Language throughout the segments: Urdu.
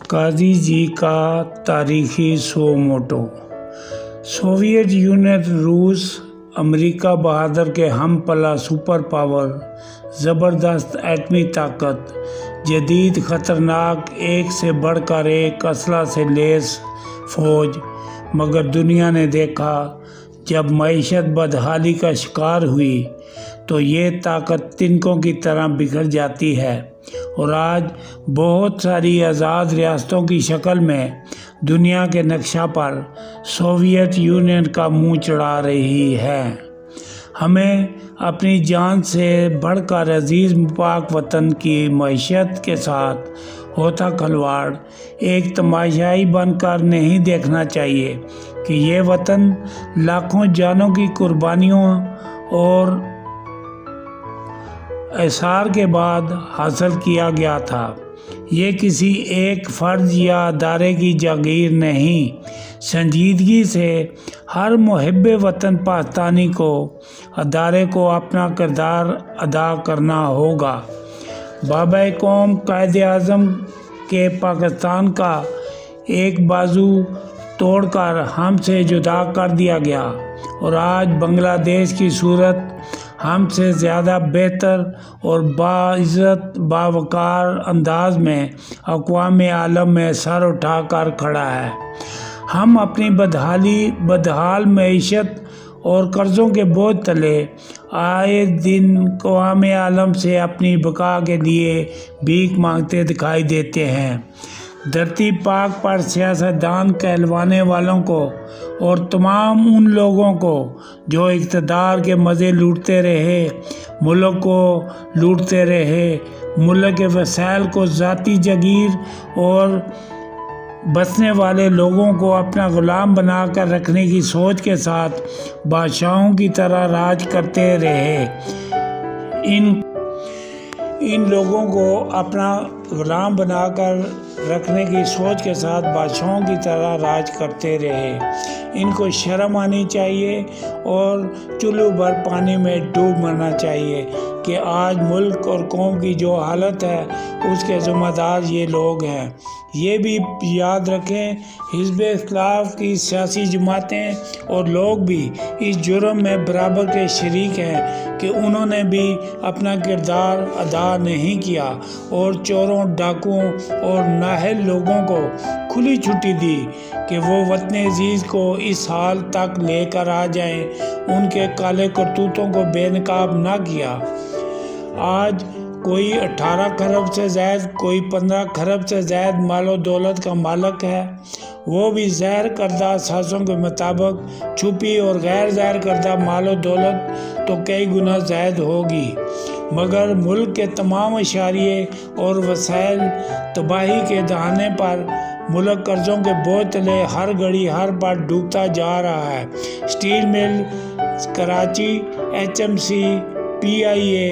قاضی جی کا تاریخی سو موٹو۔ سوویت یونین، روس، امریکا بہادر کے ہم پلہ سپر پاور، زبردست ایٹمی طاقت، جدید خطرناک ایک سے بڑھ کر ایک اسلحہ سے لیس فوج، مگر دنیا نے دیکھا جب معیشت بدحالی کا شکار ہوئی تو یہ طاقت تنکوں کی طرح بکھر جاتی ہے اور آج بہت ساری آزاد ریاستوں کی شکل میں دنیا کے نقشہ پر سوویت یونین کا منہ چڑھا رہی ہے۔ ہمیں اپنی جان سے بڑھ کر عزیز پاک وطن کی معیشت کے ساتھ ہوتا کھلواڑ ایک تماشائی بن کر نہیں دیکھنا چاہیے کہ یہ وطن لاکھوں جانوں کی قربانیوں اور ایثار کے بعد حاصل کیا گیا تھا۔ یہ کسی ایک فرد یا ادارے کی جاگیر نہیں۔ سنجیدگی سے ہر محب وطن پاکستانی کو ادارے کو اپنا کردار ادا کرنا ہوگا۔ بابا قوم قائد اعظم کے پاکستان کا ایک بازو توڑ کر ہم سے جدا کر دیا گیا اور آج بنگلہ دیش کی صورت ہم سے زیادہ بہتر اور باعزت باوقار انداز میں اقوام عالم میں سر اٹھا کر کھڑا ہے۔ ہم اپنی بدحال معیشت اور قرضوں کے بوجھ تلے آئے دن اقوام عالم سے اپنی بقا کے لیے بھیک مانگتے دکھائی دیتے ہیں۔ دھرتی پاک پر سیاستدان کہلوانے والوں کو اور تمام ان لوگوں کو جو اقتدار کے مزے لوٹتے رہے، ملک کو لوٹتے رہے، ملک کے وسائل کو ذاتی جاگیر اور بسنے والے لوگوں کو اپنا غلام بنا کر رکھنے کی سوچ کے ساتھ بادشاہوں کی طرح راج کرتے رہے۔ ان لوگوں کو اپنا غلام بنا کر رکھنے کی سوچ کے ساتھ بادشاہوں کی طرح راج کرتے رہے۔ ان کو شرم آنی چاہیے اور چلو بھر پانی میں ڈوب مرنا چاہیے کہ آج ملک اور قوم کی جو حالت ہے اس کے ذمہ دار یہ لوگ ہیں۔ یہ بھی یاد رکھیں، حزب اختلاف کی سیاسی جماعتیں اور لوگ بھی اس جرم میں برابر کے شریک ہیں کہ انہوں نے بھی اپنا کردار ادا نہیں کیا اور چوروں، ڈاکوؤں اور نااہل لوگوں کو کھلی چھٹی دی کہ وہ وطن عزیز کو اس حال تک لے کر آ جائیں۔ ان کے کالے کرتوتوں کو بے نقاب نہ کیا۔ آج کوئی 18 کھرب سے زائد، کوئی 15 کھرب سے زائد مال و دولت کا مالک ہے، وہ بھی ظاہر کردہ سازوں کے مطابق چھپی اور غیر ظاہر کردہ مال و دولت تو کئی گنا زائد ہوگی، مگر ملک کے تمام اشاریے اور وسائل تباہی کے دہانے پر ملک قرضوں کے بوجھ تلے ہر گھڑی ہر پل ڈوبتا جا رہا ہے۔ Steel mill Karachi, HMC، PIA،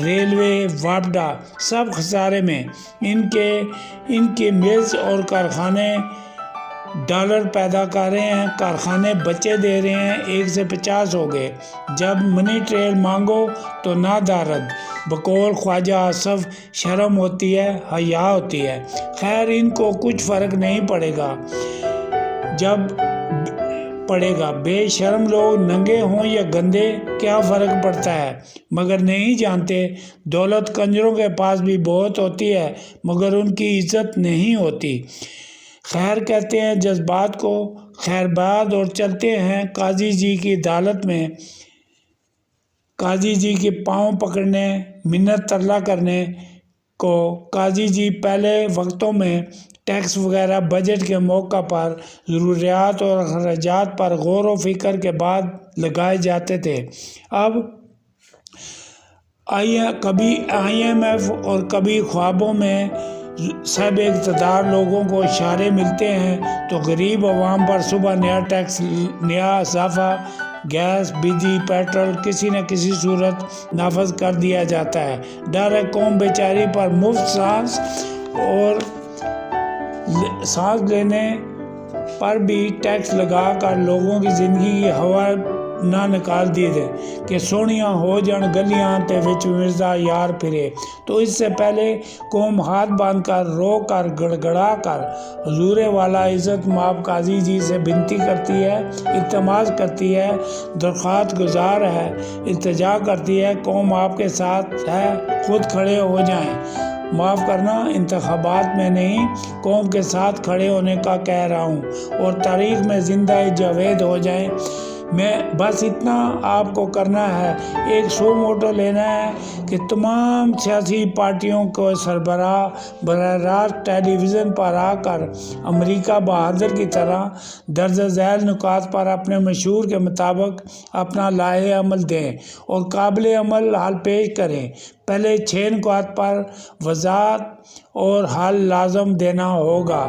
railway, واپڈا سب خسارے میں۔ ان کے ملز اور کارخانے ڈالر پیدا کر رہے ہیں، کارخانے بچے دے رہے ہیں، 1 سے 50 ہو گئے۔ جب منی ٹریل مانگو تو نہ دارد، بقول خواجہ آصف شرم ہوتی ہے، حیا ہوتی ہے۔ خیر، ان کو کچھ فرق نہیں پڑے گا۔ جب پڑے گا، بے شرم لوگ ننگے ہوں یا گندے، کیا فرق پڑتا ہے؟ مگر نہیں جانتے دولت کنجروں کے پاس بھی بہت ہوتی ہے مگر ان کی عزت نہیں ہوتی۔ خیر کہتے ہیں جذبات کو، خیر باد اور چلتے ہیں قاضی جی کی عدالت میں، قاضی جی کے پاؤں پکڑنے، منت ترلا کرنے کو۔ قاضی جی پہلے وقتوں میں ٹیکس وغیرہ بجٹ کے موقع پر ضروریات اور اخراجات پر غور و فکر کے بعد لگائے جاتے تھے۔ اب کبھی IMF اور کبھی خوابوں میں صاحب اقتدار لوگوں کو اشارے ملتے ہیں تو غریب عوام پر صبح نیا ٹیکس، نیا اضافہ، گیس، بجلی، پیٹرول کسی نہ کسی صورت نافذ کر دیا جاتا ہے۔ ڈر ہے قوم بیچاری پر مفت سانس، اور سانس لینے پر بھی ٹیکس لگا کر لوگوں کی زندگی کی ہوا نہ نکال دیے تھے۔ کہ سونیاں ہو جان گلیاں تے وچ مرزا یار پھرے۔ تو اس سے پہلے قوم ہاتھ باندھ کر رو کر گڑگڑا کر حضور والا عزت مآب قاضی جی سے بنتی کرتی ہے، التماس کرتی ہے، درخواست گزار ہے، التجا کرتی ہے، قوم آپ کے ساتھ ہے، خود کھڑے ہو جائیں۔ معاف کرنا، انتخابات میں نہیں، قوم کے ساتھ کھڑے ہونے کا کہہ رہا ہوں اور تاریخ میں زندہ جاوید ہو جائیں۔ میں بس اتنا آپ کو کرنا ہے، ایک سو موٹو لینا ہے کہ تمام سیاسی پارٹیوں کو سربراہ براہ راست ٹیلی ویژن پر آ کر امریکہ بہادر کی طرح درج ذیل نکات پر اپنے مشہور کے مطابق اپنا لائحہ عمل دیں اور قابل عمل حل پیش کریں۔ پہلے 6 نکات پر وضاحت اور حل لازم دینا ہوگا۔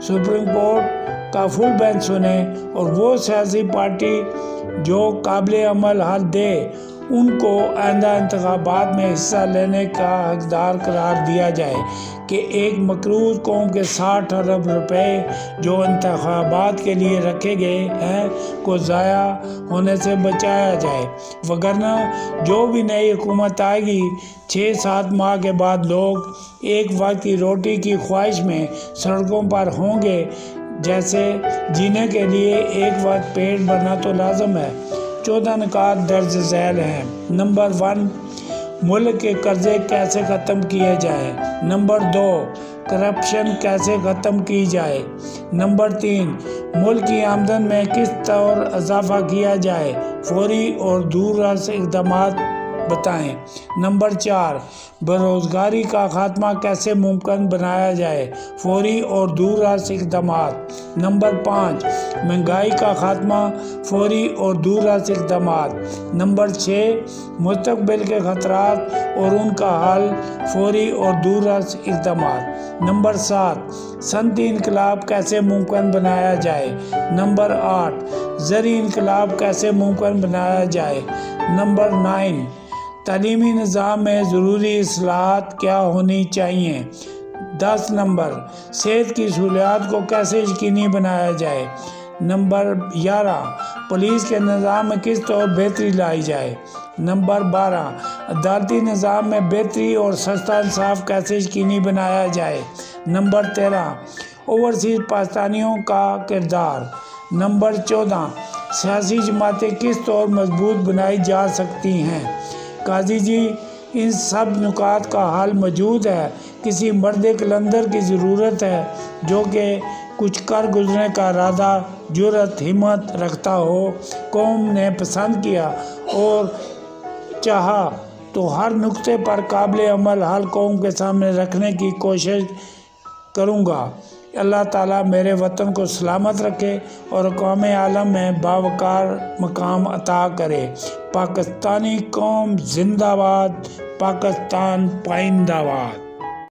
سپریم کورٹ کا فل بینچ سنیں اور وہ سیاسی پارٹی جو قابل عمل حل دے ان کو آئندہ انتخابات میں حصہ لینے کا حقدار قرار دیا جائے کہ ایک مقروض قوم کے 60 ارب روپے جو انتخابات کے لیے رکھے گئے ہیں کو ضائع ہونے سے بچایا جائے، وگرنہ جو بھی نئی حکومت آئے گی 6-7 ماہ کے بعد لوگ ایک وقت کی روٹی کی خواہش میں سڑکوں پر ہوں گے، جیسے جینے کے لیے ایک وقت پیٹ بھرنا تو لازم ہے۔ 14 نکات درج ذیل ہیں۔ نمبر 1، ملک کے قرضے کیسے ختم کیے جائیں۔ نمبر 2، کرپشن کیسے ختم کی جائے۔ نمبر 3، ملک کی آمدن میں کس طور اضافہ کیا جائے، فوری اور دور رس اقدامات بتائیں۔ نمبر 4، بے روزگاری کا خاتمہ کیسے ممکن بنایا جائے، فوری اور دور رس اقدامات۔ نمبر 5، مہنگائی کا خاتمہ، فوری اور دور رس اقدامات۔ نمبر 6، مستقبل کے خطرات اور ان کا حل، فوری اور دور رس اقدامات۔ نمبر 7، صنعتی انقلاب کیسے ممکن بنایا جائے۔ نمبر 8، زرعی انقلاب کیسے ممکن بنایا جائے۔ نمبر 9، تعلیمی نظام میں ضروری اصلاحات کیا ہونی چاہیے۔ 10 نمبر، صحت کی سہولیات کو کیسے یقینی بنایا جائے۔ نمبر 11، پولیس کے نظام میں کس طور بہتری لائی جائے۔ نمبر 12، عدالتی نظام میں بہتری اور سستا انصاف کیسے یقینی بنایا جائے۔ نمبر 13، اوورسیز پاکستانیوں کا کردار۔ نمبر 14، سیاسی جماعتیں کس طور مضبوط بنائی جا سکتی ہیں۔ قاضی جی، ان سب نکات کا حل موجود ہے۔ کسی مرد قلندر کی ضرورت ہے جو کہ کچھ کر گزرنے کا ارادہ، جرأت، ہمت رکھتا ہو۔ قوم نے پسند کیا اور چاہا تو ہر نقطے پر قابل عمل حل قوم کے سامنے رکھنے کی کوشش کروں گا۔ اللہ تعالیٰ میرے وطن کو سلامت رکھے اور اقوام عالم میں باوقار مقام عطا کرے۔ پاکستانی قوم زندہ باد، پاکستان پائندہ باد۔